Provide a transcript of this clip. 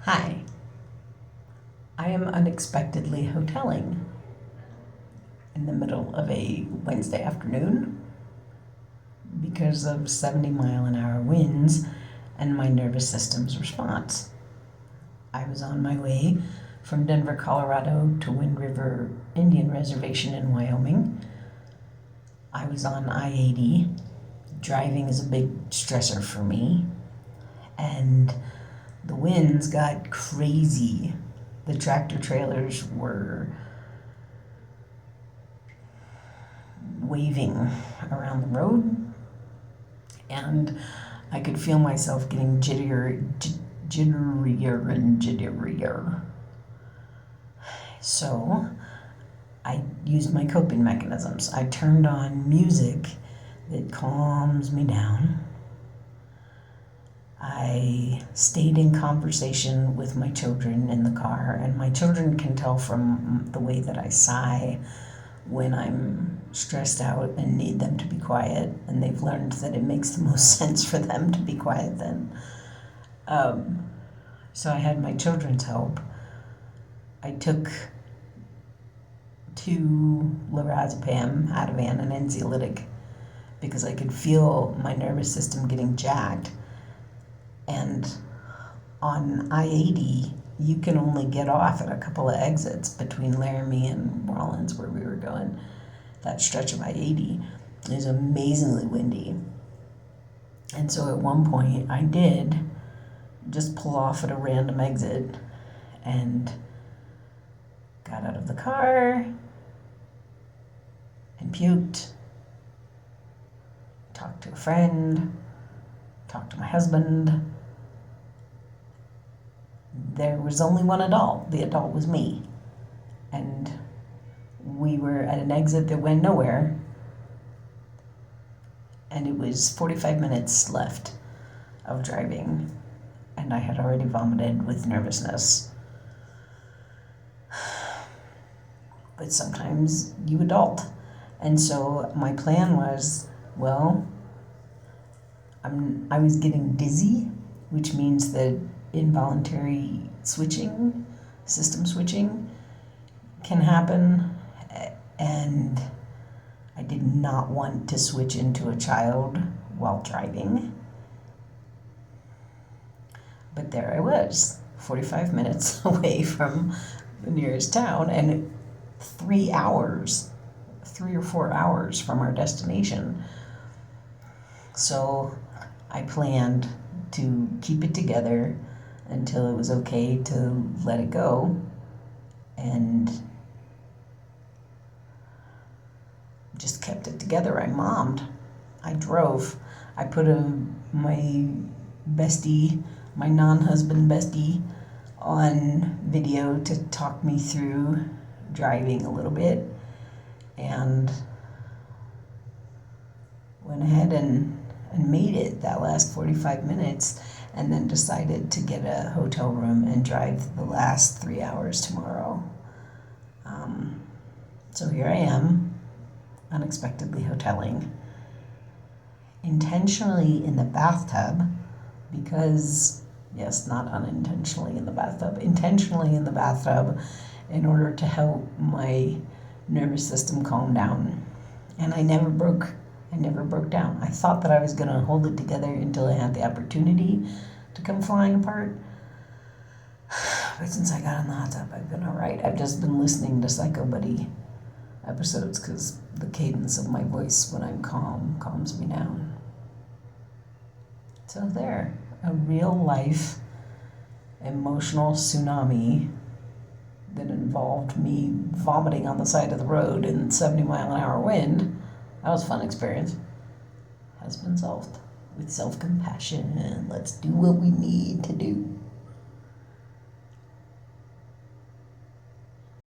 Hi, I am unexpectedly hoteling in the middle of a Wednesday afternoon because of 70-mile-an-hour winds and my nervous system's response. I was on my way from Denver, Colorado to Wind River Indian Reservation in Wyoming. I was on I-80. Driving is a big stressor for me, and the winds got crazy. The tractor trailers were waving around the road, and I could feel myself getting jitterier and jitterier. So I used my coping mechanisms. I turned on music that calms me down. I stayed in conversation with my children in the car, and my children can tell from the way that I sigh when I'm stressed out and need them to be quiet, and they've learned that it makes the most sense for them to be quiet then. So I had my children's help. I took 2 lorazepam, Ativan, and anxiolytic because I could feel my nervous system getting jacked. And on I-80, you can only get off at a couple of exits between Laramie and Rollins, where we were going. That stretch of I-80 is amazingly windy. And so at one point, I did just pull off at a random exit and got out of the car and puked, talked to a friend, talked to my husband. There was only one adult. The adult was me. And we were at an exit that went nowhere. And it was 45 minutes left of driving. And I had already vomited with nervousness. But sometimes you adult. And so my plan was, I was getting dizzy, which means that involuntary switching, system switching, can happen, and I did not want to switch into a child while driving. But there I was, 45 minutes away from the nearest town, and 3 or 4 hours from our destination. So I planned to keep it together until it was okay to let it go, and just kept it together. I mommed. I drove. I put my bestie, my non-husband bestie, on video to talk me through driving a little bit, and went ahead and made it that last 45 minutes, and then decided to get a hotel room and drive the last 3 hours tomorrow. So here I am, unexpectedly hoteling, intentionally in the bathtub, because, yes, not unintentionally in the bathtub, intentionally in the bathtub, in order to help my nervous system calm down. And I never broke down. I thought that I was going to hold it together until I had the opportunity to come flying apart. But since I got in the hot tub, I've been all right. I've just been listening to Psycho Buddy episodes because the cadence of my voice when I'm calm calms me down. So there, a real life emotional tsunami that involved me vomiting on the side of the road in 70-mile-an-hour wind. That was a fun experience. Has been solved with self-compassion. Let's do what we need to do.